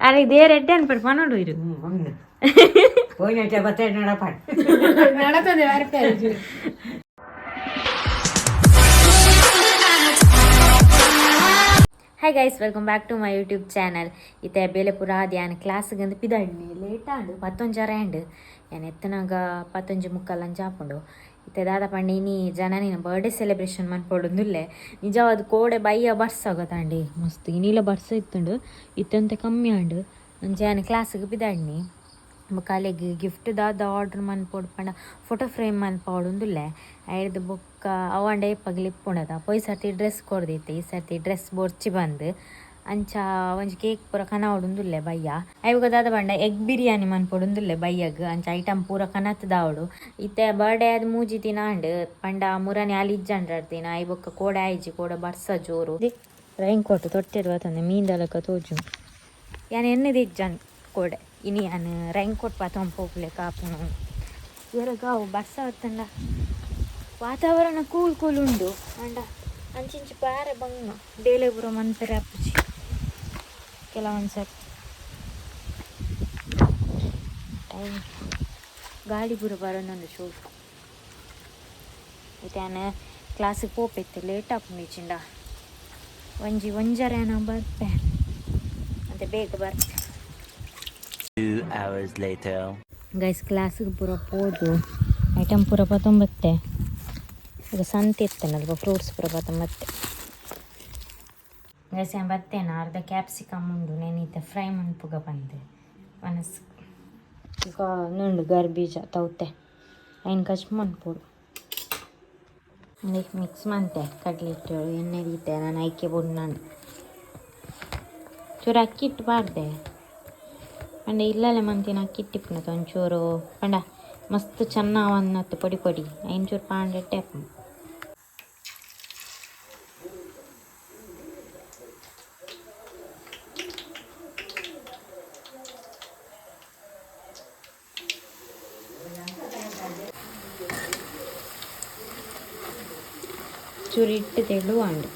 ಅರೆ ಇದೇ ರೆಡ್ಡಿ ಅನ್ಬಿಟ್ಟು ಪನ್ನೊಂಡು ಇರು ನಡತದೆ hi guys welcome back to my YouTube channel ಇತ್ತೆ ಬೇಲೆಪುರ ಧ್ಯಾನ ಕ್ಲಾಸ್ಗೆ ಅಂದು ಪಿದಾಡಿನಿ ಲೇಟ್ ಆಂಡು 11:30 ಆಂಡು ಏನು ಎತ್ತನಾಗ 11:45 ಅಂಚ ಹಾಕೊಂಡು ಇತ್ತೆ ದಾದ ಪಂಡಿ ಇನಿ ಜನನಿನ ಬರ್ಡೇ ಸೆಲೆಬ್ರೇಷನ್ ಮನ್ಪೊಡುಂದುಲ್ಲೆ ನಿಜವಾದ ಕೋಡೆ ಬಯ್ಯ ಬರ್ಸ ಆಗೋತಾಂಡಿ ಮಸ್ತ್ ಇನಿಲ ಬರ್ಸ ಇತ್ತುಂಡು ಇತ್ತಂತೆ ಕಮ್ಮಿ ಆಂಡು ಅಂಚೆ ಕ್ಲಾಸ್ಗೆ ಪಿದಾಡಿನಿ ಕಾಲೆಗೆ ಗಿಫ್ಟ್ ದಾದ ಆರ್ಡ್ರ್ ಮನ್ಪೊಡು ಪಂಡ ಫೋಟೋ ಫ್ರೇಮ್ ಮನ್ಪೊಡುಂದುಲ್ಲೆ ಐಡ್ದು ಬೊಕ್ಕ ಅವಂಡೆ ಪಗ್ಲಿಪ್ಪುಂಡದ ಪೊಯ್ ಸರ್ತಿ ಡ್ರೆಸ್ ಕೊಡ್ದಿತ್ತೆ ಈ ಸರ್ತಿ ಡ್ರೆಸ್ ಬೊರ್ಚಿ ಬಂದು ಅಂಚ ಒಂಜಿ ಕೇಕ್ ಪೂರ ಕನವಡುಂದುಲ್ಲೆ ಬಯ್ಯ ಐವಾಗ ದಾದ ಪಂಡ ಎಗ್ ಬಿರಿಯಾನಿ ಮನ್ಪೊಡುಂದುಲ್ಲೆ ಬಯ್ಯಗ್ ಅಂಚ ಐಟಮ್ ಪೂರ ಕನತ್ ದಾವಡು ಇತ್ತೆ ಬರ್ಡೇ ಆದ್ ಮೂಜಿ ದಿನ ಅಂಡ್ ಪಂಡ ಮುರನಿ ಅಲ್ಲಿ ಇಜ್ಜಂಡ್ರದಿನ ಐ ಬೊಕ್ಕ ಕೋಡೆ ಆಯ್ಜಿ ಕೋಡೆ ಬರ್ಸ ಜೋರು ರೈನ್ ಕೋಟ್ ತೊಟ್ಟಿರುವ ತಂದೆ ಮೀಂದಲಕ ತೋಜು ಯಾನ್ ಎನ್ನದು ಇಜ್ಜನ್ ಕೋಡೆ ಇನಿ ಯಾನು ರೈನ್ ಕೋಟ್ ಪಾತೊಂಪೋಗ್ಲೆ ಕಾಪುನು ಇವ್ರಗಾವು ಬರ್ಸ ಹೊತ್ತಂಡ ವಾತಾವರಣ ಕೂಲ್ ಕೂಲ್ ಉಂಡು ಅಂಡ ಅಂಚಿಂಚಿ ಪಾರೆ ಬಂಗ ಡೇಲೆ ಪೂರ ಮನ್ಪೆರೆ ಅಪ್ಪುಜಿ ಕೆಲವೊಂದ್ಸರಿ ಟೈಮ್ ಗಾಳಿ ಪೂರ ಬರೋಂದು ಶೋಕು ಇತ್ತಾನ ಕ್ಲಾಸಿಗೆ ಪೋಪಿತ್ತು ಲೇಟ್ ಆಪುಂಡಿಚಿಂಡ ಒಂಜರೆ ನಾ ಬರ್ಪೆ ಮತ್ತೆ ಬೇಗ ಬರ್ತೆ 2 hours later. ಗೈಸ್ ಕ್ಲಾಸಿಗೆ ಪೂರ ಪೋದು ಐಟಮ್ ಪೂರ ಪತ್ತೊಂಬತ್ತೆ ಈಗ ಸಂತೆ ಇತ್ತೇನಲ್ವ ಫ್ರೂಟ್ಸ್ ಪೂರ ಪತ್ತೊಂಬತ್ತೆ ಗೈಸ್ ಏನು ಬತ್ತೇನ ಅರ್ಧ ಕ್ಯಾಪ್ಸಿಕಮ್ ಉಂಡು ನೆನೀತೆ ಫ್ರೈ ಮನ್ಪುಗ ಬಂದೆ ಮನಸ್ಸು ಈಗ ನುಂಡು ಗರ್ಬೀಜ ತೌತೆ ಐನು ಕಚ್ ಮನ್ಪುಡು ಅದಕ್ಕೆ ಮಿಕ್ಸ್ ಮಂತೆ ಕಡ್ಲಿಟ್ಟು ಎಣ್ಣೆ ದೀತೆ ನಾನು ಐಕೆ ಬುಣ್ಣಂಡು ಚೂರು ಅಕ್ಕಿ ಇಟ್ಟು ಬಾರ್ದೆ ಪಂಡ ಇಲ್ಲಲ್ಲೇ ಮಂತಿನ ಅಕ್ಕಿ ಇಟ್ಟಿಪ್ಪುನತ ಒಂಚೂರು ಪಂಡ ಮಸ್ತ್ ಚೆನ್ನಾವನ್ನತ್ತು ಪೊಡಿ ಪೊಡಿ ಐಂಚೂರು ಪಾಂಡಿಟ್ಟೆ ಅಪ್ಪ ಚೂರು ಇಟ್ಟು ತೆಳು ಅಂಡು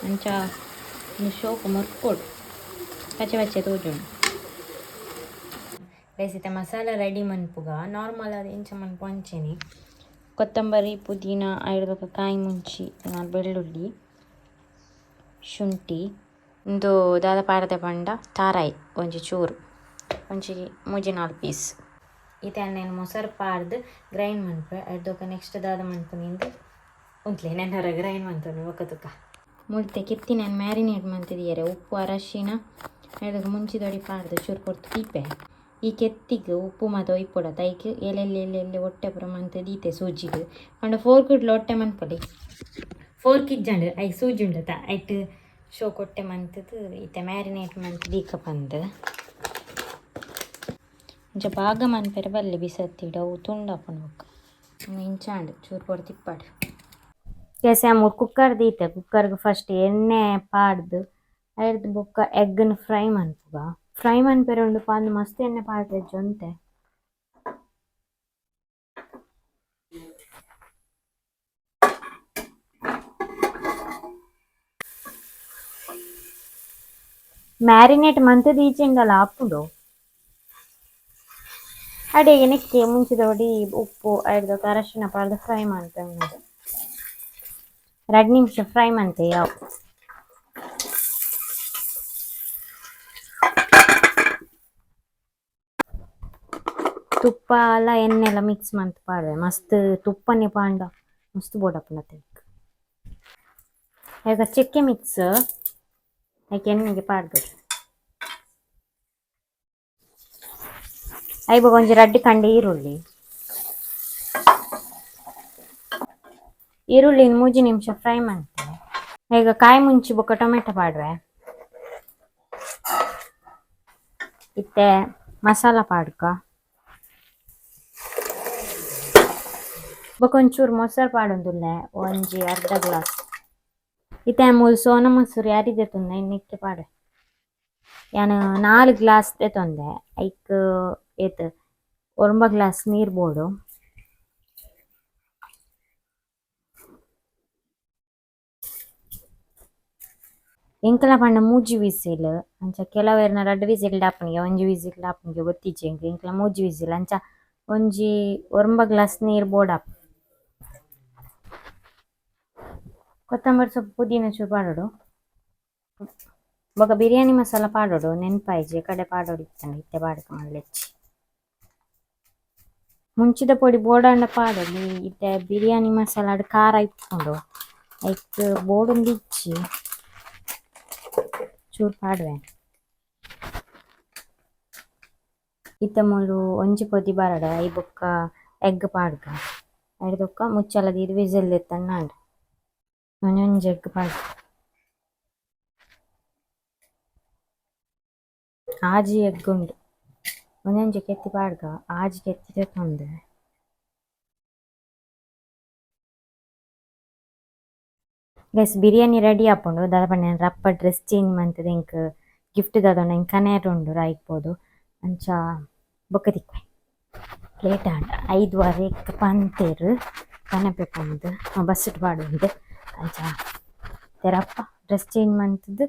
ಅಂಚ ಶೋಕು ಮರ್ಕೊಡು ಪಚ್ಚೆ ಪಚ್ಚೆ ತೋಜುಂಡು ಬೇಸಿತೆ ಮಸಾಲ ರೆಡಿ ಮನ್ಪುಗ ನಾರ್ಮಲ್ ಅದು ಇಂಚ ಮನ್ಪು ಅಂಚೆನಿ ಕೊತ್ತಂಬರಿ ಪುದೀನ ಐಡ್ಬೇಕು ಕಾಯಿ ಮುಂಚಿ ಬೆಳ್ಳುಳ್ಳಿ ಶುಂಠಿ ಒಂದು ದಾದ ಪಾಡದೆ ಪಂಡ ತಾರಾಯಿ ಒಂಜಿ ಚೂರು ಒಂಜಿ 3-4 ಪೀಸ್ ಇದನ್ನೇನು ಮೊಸರು ಪಾಡ್ದು ಗ್ರೈಂಡ್ ಮನ್ಪೆ ಐಡ್ದೊಕ ನೆಕ್ಸ್ಟ್ ದಾದ ಮನ್ಪು ನಿಂದು ಉಂತ್ಲೆ ನೆನ್ನರ ಗ್ರೈಂಡ್ ಮನ್ಪು ಒಕ್ಕತುಕ ಮುಳ್ತೆ ಕಿತ್ತಿ ನಾನು ಮ್ಯಾರಿನೇಟ್ ಮಂತಿದ್ದೀಯರೆ ಉಪ್ಪು ಅರಶಿನ ಐಡ್ದೊಕ ಮುಂಚಿದೊಡಿ ಪಾಡ್ದು ಚೂರು ಕೊಡ್ತು ತೀಪೆ ಈ ಕೆತ್ತಿಗೆ ಉಪ್ಪು ಮತ್ತು ಒಯ್ಪೊಡ ತೈಗೆ ಎಲ್ಲೆಲ್ಲೆಲ್ಲೆಲ್ಲೆ ಹೊಟ್ಟೆ ಪುರ ಮಂತ್ ದೀತೆ ಸೂಜಿಗೆ ಪಂಡ ಫೋರ್ಕ್ ಇಡ್ಲು ಹೊಟ್ಟೆ ಮನ್ಪೊಲಿ ಫೋರ್ಕ್ ಇಜ್ಜಂಡು ಐ ಸೂಜಿ ಉಂಡತ ಐಟ್ ಶೋ ಕೊಟ್ಟೆ ಮಂತದ್ದು ಈತೆ ಮ್ಯಾರಿನೇಟ್ ಮಂತ್ ದೀಕ ಬಂದು ಇಂಚ ಭಾಗ ಮನ್ಪೆರೆ ಬಲ್ಲೆ ಬಿಸತ್ತಿಡು ಅವು ತುಂಡಪ್ಪನ ಬೊಕ್ಕ ಇಂಚಾಂಡು ಚೂರು ಪೊಡ ತಿಪ್ಪಾಡು ಕೆಸೆ ಮೂರು ಕುಕ್ಕರ್ ದೀತೆ ಕುಕ್ಕರ್ಗೆ ಫಸ್ಟ್ ಎಣ್ಣೆ ಪಾಡ್ದು ಐಡ್ದು ಬೊಕ್ಕ ಎಗ್ಗನ್ನು ಫ್ರೈ ಮನ್ಪುಗ ಫ್ರೈ ಮನ್ಪೆರೆ ಉಂಡು ಪಾಂದು ಮಸ್ತ್ ಎಣ್ಣೆ ಪಾಡ್ರೆ ಜೊಂತೆ ಮ್ಯಾರಿನೇಟ್ ಮಂತದ ಈಚೆಂಡಲ್ಲ ಹಾಪುಡು ಅಡಿಗೆ ನೆಕ್ಕೆ ಮುಂಚಿದೊಡಿ ಉಪ್ಪು ಐಡ್ದು ಅರಶಿನ ಪಾಡ್ದು ಫ್ರೈ ಮಾಡ್ತೆ 2 ನಿಮಿಷ ಫ್ರೈ ಮಂತೆ ಯಾವ ತುಪ್ಪ ಎಲ್ಲ ಎಣ್ಣೆ ಎಲ್ಲ ಮಿಕ್ಸ್ ಮಂತ್ ಪಾಡ್ದೆ ಮಸ್ತ್ ತುಪ್ಪನೇ ಪಾಂಡ ಮಸ್ತ್ ಬೋಡಪ್ಪನತ್ತೆ ಈಗ ಚಕ್ಕೆ ಮಿಕ್ಸ್ ಯಾಕೆ ಎಣ್ಣೆಗೆ ಪಾಡ್ದು ಐಬ ಒಂಜಿ ರಡ್ಡಿ ಕಂಡೆ ಈರುಳ್ಳಿ 3 ನಿಮಿಷ ಫ್ರೈ ಮಾಡ್ತೆ ಈಗ ಕಾಯಿ ಮುಂಚಿ ಬೊಕ್ಕ ಟೊಮೆಟೊ ಪಾಡ್ವೆ ಇತ್ತೆ ಮಸಾಲ ಪಾಡ್ಕ ಬೊಕ್ಕ ಒಂಚೂರು ಮೊಸರು ಪಾಡೊಂದುಲ್ಲೆ ಒಂಜಿ ಅರ್ಧ ಗ್ಲಾಸ್ ಇತ್ತೆ ಮೂಲು ಸೋನಾ ಮಸೂರಿ ಅರಿದೆ ತುಂದೆ ಇನ್ನಿಕ್ಕೆ ಪಾಡ್ವೆ ಯಾನು 4 ಗ್ಲಾಸ್ ತೊಂದೆ ಐಕ್ ಏತ್ 9 ಗ್ಲಾಸ್ ನೀರು ಬೋಡು ಎಂಕಲ ಪಂಡ ಮೂಜಿ ವಿಸಿಲ್ ಅಂಚ ಕೆಲವೇರ್ನ 2 ವಿಸಿಲ್ ದಾಪನಿಗೆ 1 ವಿಸಿಲ್ ದಾಪನಿಗೆ ಗೊತ್ತಿಜ್ಜಿ ಎಂಕ್ಲ ಮೂಜಿ ವಿಸಿಲ್ ಅಂಚ ಒಂಜಿ ಒರಂಬ ಗ್ಲಾಸ್ ನೀರು ಬೋಡಾಪ್ ಕೊತ್ತಂಬರಿ ಸೊಪ್ಪು ಪುದೀನ ಚೂರು ಪಾಡೋಡು ಬೊಕ ಬಿರಿಯಾನಿ ಮಸಾಲ ಪಾಡೋಡು ನೆನ್ಪಾಯ್ಜಿ ಕಡೆ ಪಾಡೋಡು ಇತ್ತಂಡ ಇತ್ತೆ ಪಾಡಕ ಮಲ್ಲೆಚ್ಚಿ ಮುಂಚಿದ ಪೊಡಿ ಬೋಡಾಂಡ ಪಾಡೋಡು ಇತ್ತೆ ಬಿರಿಯಾನಿ ಮಸಾಲ ಆಡ್ ಖಾರ ಇಟ್ಕೊಂಡು ಐಕ್ ಬೋಡೊಂದು ಇಚ್ಚಿ ಚೂರು ಪಾಡುವೆ ಇತ್ತ ಮೂಲು ಒಂಜಿ ಪೊದಿ ಬರಡ ಐ ಬೊಕ್ಕ ಎಗ್ ಪಾಡ್ಗ ಐದೊಕ್ಕ ಮುಚ್ಚಲ ದೀದು ವಿಸಿಲ್ ಎತ್ತಣ್ಣಾಂಡು ಒಂಜೊಂಜಿ ಎಗ್ ಪಾಡ್ಗ ಆಜಿ ಎಗ್ ಉಂಡು ಒಂದೊಂಜಿ ಕೆತ್ತಿ ಪಾಡ್ಗ ಆಜಿ ಕೆತ್ತಿ ತೊಂದೆ ಗೈಸ್ ಬಿರಿಯಾನಿ ರೆಡಿ ಆಪುಂಡು ದಾದ ಪಂಡ ರಪ್ಪ ಡ್ರೆಸ್ ಚೇಂಜ್ ಮಂತದ ಇಂಕ್ ಗಿಫ್ಟ್ ದಾದೊಂಡು ಇಂಕ್ ಕನೇರ್ ಉಂಡು ರಾಯ್ಪೋದು ಅಂಚ ಬೊಕ್ಕ ತಿಕ್ವೆ ಲೇಟ್ ಆಂಡ 5:15 ಪಂತೇರು ಕನಪೆ ಪಂದು ಬಸ್ಸುಟ್ ಪಾಡುಂಡು ಅಂಚ ತೆರಪ್ಪ ಡ್ರೆಸ್ ಚೇಂಜ್ ಮಂತದ್ದು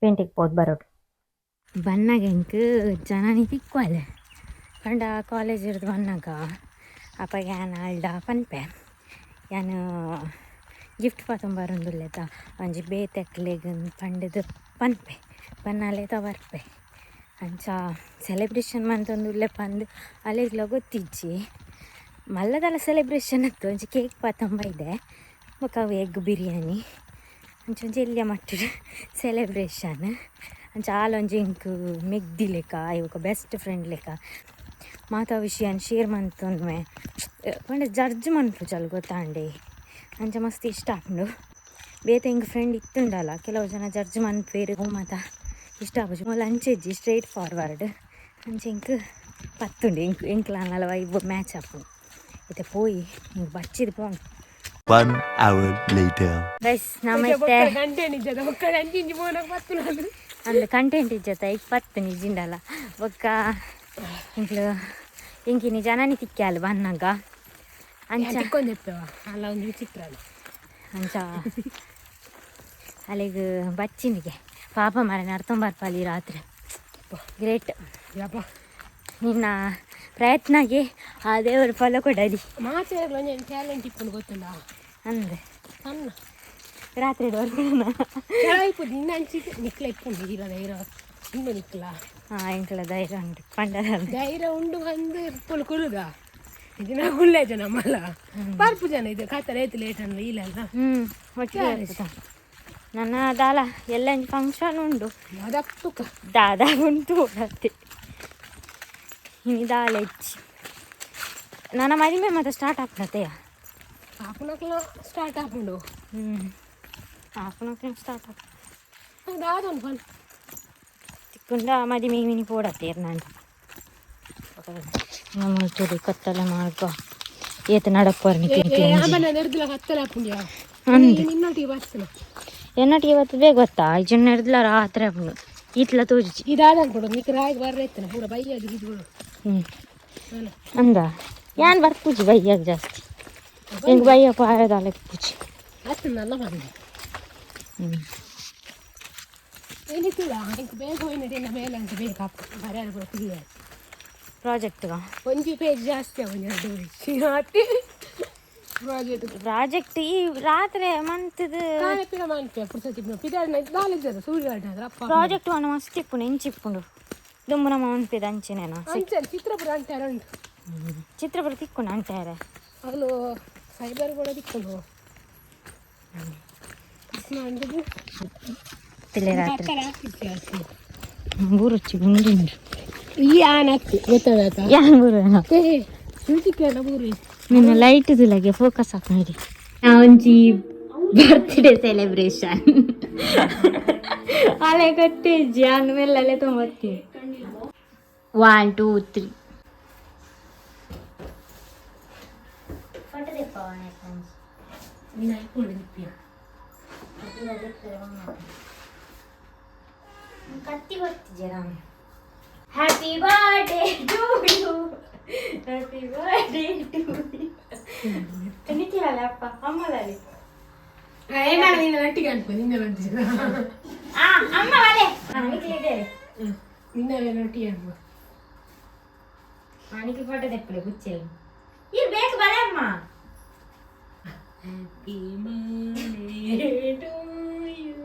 ಪೇಂಟಿಗೆ ಪೋದು ಬರೋಡು ಬನ್ನಾಗ ಇಂಕ್ ಜನನಿ ತಿಕ್ವಲೆ ಪಂಡ ಕಾಲೇಜ್ ಇರ್ದು ಬನ್ನಾಗ ಅಪ್ಪ ಯಾನ್ ಆಲ್ಡ ಪನ್ಪೆ ಯಾನು ಗಿಫ್ಟ್ ಪಾತೊಂಬರೊಂದುಲ್ಲೆತ ಒಂಜಿ ಬೇತೆಕ್ಲೆಗ್ ಪಂಡದು ಪನ್ಪೆ ಪನ್ನಾಲೆತ ಬರ್ಪೆ ಅಂಚ ಸೆಲೆಬ್ರೇಷನ್ ಮಂತೊಂದುಲ್ಲೆ ಪಂದು ಅಲೆಗ್ಲ ಗೊತ್ತಿಜ್ಜಿ ಮಲ್ಲದಲ್ಲ ಸೆಲೆಬ್ರೇಷನ್ ಅತ್ತು ಒಂಜಿ ಕೇಕ್ ಪಾತೊಂಬೈದೆ ಬೊಕ ಅವು ಎಗ್ ಬಿರಿಯಾನಿ ಅಂಚ ಒಂಜಿ ಎಲ್ಯ ಮಟ್ಟುಡು ಸೆಲೆಬ್ರೇಷನ್ ಅಂಚ ಆಲೊಂಜಿ ಇಂಕ್ ಮೆಗ್ದಿ ಲೆಕ್ಕ ಇವಾಗ ಬೆಸ್ಟ್ ಫ್ರೆಂಡ್ ಲೆಕ್ಕ ಮಾತಾ ವಿಷಯನ್ ಶೇರ್ ಮಂತೊಂದುವೆ ಪಂಡ ಜಡ್ಜ್ ಮನ್ಪು ಚಲ್ ಗೊತ್ತಾಂಡೆ ಅಂಚ ಮಸ್ತ್ ಇಷ್ಟ ಆಪುಂಡು ಬೇತೆ ಇಂಕ್ ಫ್ರೆಂಡ್ ಇತ್ತುಂಡಲ್ಲ ಕೆಲವು ಜನ ಜಡ್ಜ್ ಮನ್ಪೇರು ಮಾತ ಇಷ್ಟ ಆಪುಜಿ ಮೊಲ ಅಂಚೆಜ್ಜಿ ಸ್ಟ್ರೈಟ್ ಫಾರ್ವರ್ಡ್ ಅಂಚೆ ಇಂಕ್ ಪತ್ತುಂಡು ಇಂಕ್ಲಾನಲ ವೈಬ್ ಮ್ಯಾಚ್ ಆಪುಂಡು ಇತ್ತೆ ಪೋಯಿ ಇಂಕ್ ಬಚ್ಚಿದು ಪೋಂಡು 1 hour later. ಗೈಸ್ ನಮ್ಮತ್ತೆ ಅಂದ್ ಕಂಟೆಂಟ್ ಇಜ್ಜತ ಈಗ ಪತ್ತು ನಿಜಿಂಡಲ್ಲ ಒಕ್ಕ ಇಂಕ್ಲು ಇಂಕಿನಿ ಜನನಿ ತಿಕ್ಕ್ಯಾಲ ಬನ್ನಾಗ ಅಂಚ ಅಲ್ಲ ಒಂದು ವಿಚಿತ್ರ ಅಂಚ ಅಲ್ಲಿಗೆ ಬಚ್ಚಿನಿಗೆ ಪಾಪ ಮರ ನಡ್ತೊಂಬರ್ಪಲ್ಲಿ ರಾತ್ರಿ ಗ್ರೇಟ್ ಯಪ್ಪ ನಿನ್ನ ಪ್ರಯತ್ನಗೆ ಆ ದೇವರು ಫಲ ಕೊಡಲಿ ಮಾತಾಡಲು ಒಂದು ಟ್ಯಾಲೆಂಟ್ ಇಪ್ಪನು ಗೊತ್ತಲ್ಲ ಅಂದೆ ಅನ್ನ ರಾತ್ರಿ ಬರ್ಬೋಣ ಇಪ್ಪದು ಇನ್ನು ಅನ್ಸಿದ್ದು ನಿಕ್ಲ ಇಪ್ಪುಂಡು ಇರೋ ಇನ್ನು ನಿಕ್ಲ ಹಾಂ ಎಂಕ್ಲ ಧೈರ್ಯ ಉಂಟು ಪಂಡದಲ್ಲಿ ಧೈರ್ಯ ಉಂಡು ಬಂದು ಪುಲ್ ಕುರುಗ ಇದು ನಾವು ಒಳ್ಳೆ ಜನ ಮಲ್ಲ ಬರ್ಪು ಜನ ಇದು ಕಾತ ಲೇಟ್ ಅಂದ್ರೆ ಇಲ್ಲ ಒಟ್ಟಿಗೆ ನನ್ನ ದಾಲ ಎಲ್ಲ ಫಂಕ್ಷನ್ ಉಂಡು ಅದಪ್ಪುಕ ದಾದ ಉಂಟು ಮತ್ತೆ ಇನ್ನು ದಾಲ ಹೆಚ್ಚಿ ನನ್ನ ಮದುವೆ ಮತ್ತೆ ಸ್ಟಾರ್ಟ್ ಆಗ್ತತೆಯ ಹಾಫ್ನಕ್ಲ ಸ್ಟಾರ್ಟ್ ಹಾಕೊಂಡು ಹಾಫ್ನಕ್ಲ ಸ್ಟಾರ್ಟ್ ಆಗ್ತದೆ ಅದಾದೊಂದು ಫನ್ ತಿಕ್ಕೊಂಡ ಮದುವೆ ಮಿನಿ ಪೋಡತ್ತೇರು ನಾನು ನಮ್ಮ ಚೂಡಿ ಕತ್ತಲೆ ಮಾಡ್ಕೊ ಏತ ನಡಪ್ಪರ್ನಿಕೆ ನೆಡ್ದಿಲ್ಲ ಕತ್ತಲೆ ಹಾಕೊಂಡ್ಯಾ ನಿನ್ನೊಟ್ಟಿಗೆ ಬರ್ತಲ್ಲ ಎನ್ನಟಿಗೆ ಇವತ್ತು ಬೇಗ ಗೊತ್ತಾ ಜನ ಹಿಡ್ದಲ ರಾತ್ರಿ ಹಾಕೊಂಡು ಈತ್ಲ ತೋಜಿ ಇದಾದ ಕೊಡು ನಿಕ್ಕ ರಾಗಿ ಬರ್ರೈತನ ಪೂರ ಬೈಯಾಗಿ ಇದ್ಬಿಡು ಅಂದ ಯಾನ್ ಬರ್ಪೂಜಿ ಬೈಯಾಗ ಜಾಸ್ತಿ ಹೆಂಗೆ ಬೈಯ ಪಾಯದಾಲೆ ಪೂಜಿ ಅಷ್ಟು ನನ್ನ ಬಂದೆ ಏನಿತ್ತಿಲ್ಲ ಹಿಂಗೆ ಬೇಗ ಹೋಯ್ನಡಿಲ್ಲ ಮೇಲೆ ಅಂತ ಬೇಗ ಹಾಕು ಮರ್ಯಾದೆ ಕೂಡ ತಿಳಿಯ ಪ್ರಾಜೆಕ್ಟ್ಗ ಒಂಜಿ ಪೇಜ್ ಜಾಸ್ತಿ ಒಂದು 2 ಪ್ರಾಜೆಕ್ಟ್ ಈ ರಾತ್ರಿ ಮಂತದ ಪ್ರಾಜೆಕ್ಟ್ ಒಣ ಮಸ್ತ್ ಇಪ್ಪುಂಡು ಎಂಚಿಪ್ಪುಂಡು ದುಂಬು ನಮ್ಮ ಮನ್ಪೇದ ಅಂಚೆನೇನ ಚಿತ್ರಪುರ ಅಂಟಾರ ಉಂಟು ಚಿತ್ರಪುರ ತಿಕ್ಕೊಂಡು ಅಂಟಾರೆ ಅವನು ಸೈಬರ್ ಕೂಡ ತಿಕ್ಕೊಂಡು ತಿಳಿ ರಾತ್ರಿ ಬೂರುಚ್ಚಿ ಗುಂಡು ಈ ಆನ್ ಹಾಕ್ತಿ ಗೊತ್ತಾಗ ಯಾನ್ ಬೂರೇನ ಬೂರಿ ನಿನ್ನ ಲೈಟ್ ಇದಿಲ್ಲಗೆ ಫೋಕಸ್ ಹಾಕಿ ಒಂಜಿ ಬರ್ತ್ಡೇ ಸೆಲೆಬ್ರೇಷನ್ ಅಲೆ ಕಟ್ಟೇಜಿ ಆಮೇಲೆ ಅಲೆ ತೊಂಬತ್ತಿ 1 2 3 ಕತ್ತಿ ಬರ್ತಿದ್ದೀರಾ happy birthday to you happy birthday to you ಎನ್ನಿಕ್ಕಿರಲ್ಲ ಅಪ್ಪ ಅಮ್ಮದಲ್ಲಿ ಏನಾಗ ನೀನು ಒಟ್ಟಿಗೆ ಅನ್ಕೊ ನಿನ್ನೆ ಬಂದಿದ್ದ ಅಮ್ಮ ಬಲೆ ಇದೆ ನಿನ್ನ ರೊಟ್ಟಿ ಅಮ್ಮ ಅಣಿಕೆ ಫೋಟೋ ತೆಪ್ಪಲೆ ಬುಚ್ಚೆ ಇದು ಬೇಕು ಬಲೆ ಅಮ್ಮ. Happy birthday to you.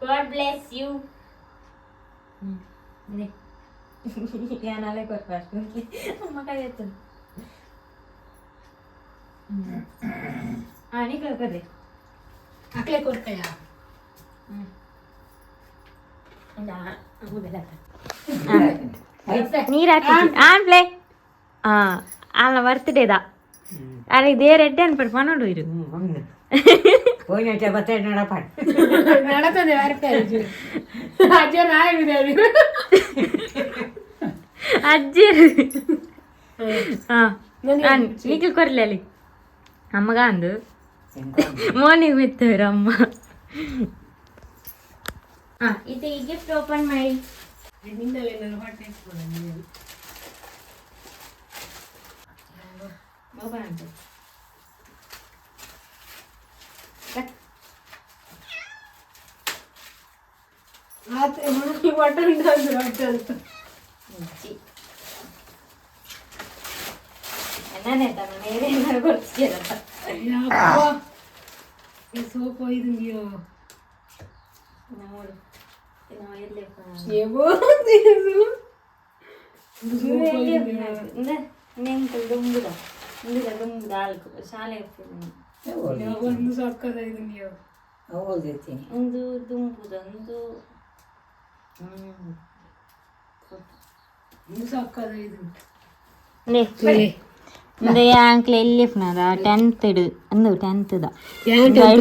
God bless you. ഞാനാളെ കുറച്ച് അമ്മ കഴിയത്തും നീ കേൾക്കതെ ಅಕ್ಲೆ ಕೊಡ್ಕಯ ನೀರಾಕಿ ಆನ್ಪ್ಲೆ ಅಲ್ಲ ಬರ್ತಡೇದಾ ಅಲ್ಲ ಇದೇ ರೆಡ್ಡಿ ಅನ್ಪಟ್ಟು ಪನ್ನೊಂಡು ಇರು നടത്തത് അജർ ಅಜ್ಜಿರು ಈಗ ಕೊರ್ಲಿ ಅಲ್ಲಿ ಅಮ್ಮಗ ಅಂದು ಮೋನಿಗೆ ಮೆತ್ತವ್ರು ಅಮ್ಮ. ಇದು ಈ ಗಿಫ್ಟ್ ಓಪನ್ ಮಾಡಿ ಓಪನ್ ಅಂತ ಸೋಪ್ ಒಯ್ದಿದ್ಯೋ ಒಂದು ಸಕ್ಕದ ಇದೆಯೋ ಒಂದು ದುಂಬುದೊಂದು ಸಕ್ಕದ ಇದು இந்த ஆங்கில எல்லிஃப்னாரா 10th இடு அந்த 10th தான்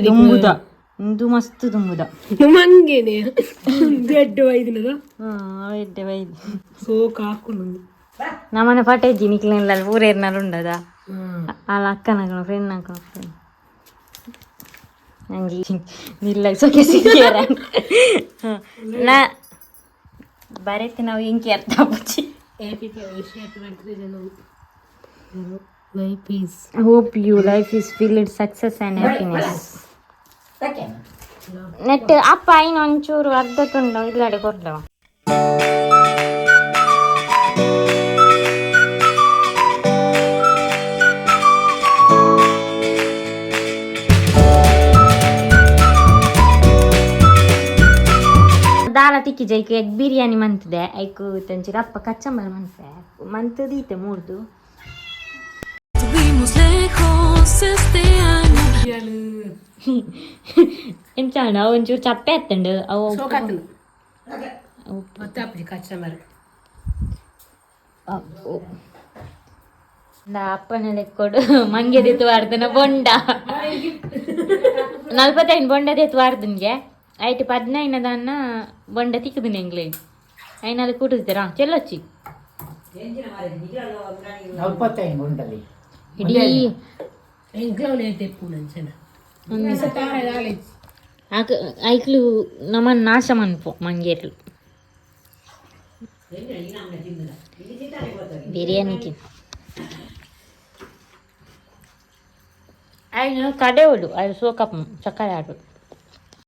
ದುಂಬುದ ಇದು ಮಸ್ತ್ ದುಂಬುದ ಮಂಗೇನೆ ದೊಡ್ಡ ವೈದ್ಯನದ ಎಡ್ಡೆ ವೈದ್ ಸೋಕ್ ಹಾಕೊಂಡು ನಮ್ಮನೆ ಪಟೇಜಿ ನಿಕ್ಲಿಲ್ಲ ಊರೇರ್ನಾರು ఉండదా వాళ్ళ అక్కనకు ఫ్రెండ్ నాకు ನಂಗೆ ಇಲ್ಲ ಸೊಕೆ ಸಿಕ್ಕಿರ ನಾ ಬರತ್ತೆ ನಾವು ಇಂಕಿ ಅರ್ಥ ಬಚ್ಚಿ ಹ್ಯಾಪಿ ಬರ್ತ್ಡೇ ಜನೋ life is hope your life is filled with success and happiness net ಅಪ್ಪ ಇನ್ನೊಂಚೂರು ಅರ್ಧ ತುಂಡು ಇಲ್ಲಡೆ ಕೊಡ್ಲವ ದಾಲ ತಿಕ್ಕಿ ಜೈಕು ಎಗ್ ಬಿರಿಯಾನಿ ಮಂತದೆ ಐಕು ತಂಚಿರ ಅಪ್ಪ ಕಚ್ಚಂಬರ ಮಂತೆ ಮಂತದೀತೆ ಮೂರ್ದು ಎಂಚಾಣ ಒಂಚೂರು ಚಪ್ಪೆ ಎತ್ತಂಡು ಅವು ಅಪ್ಪನಲ್ಲಿ ಕೊಡು ಮಂಗೆ ದೆತ್ತು ವಾರ್ದನ ಬೊಂಡ 45 ಬೊಂಡ ದೆತ್ತು ವಾರ್ದನ್ಗೆ ಐಟು 15 దాన్న బొండ తిక్కుదు నెంగ్లే అయినాలు కూటుతారా చెల్లొచ్చి ఇడీ ఐక్లు నమ్మని నాశం అనుకో మంగేట్లు బిర్యానీకి ఆయన కడేవాడు అది సోకప్పం చక్కడాడు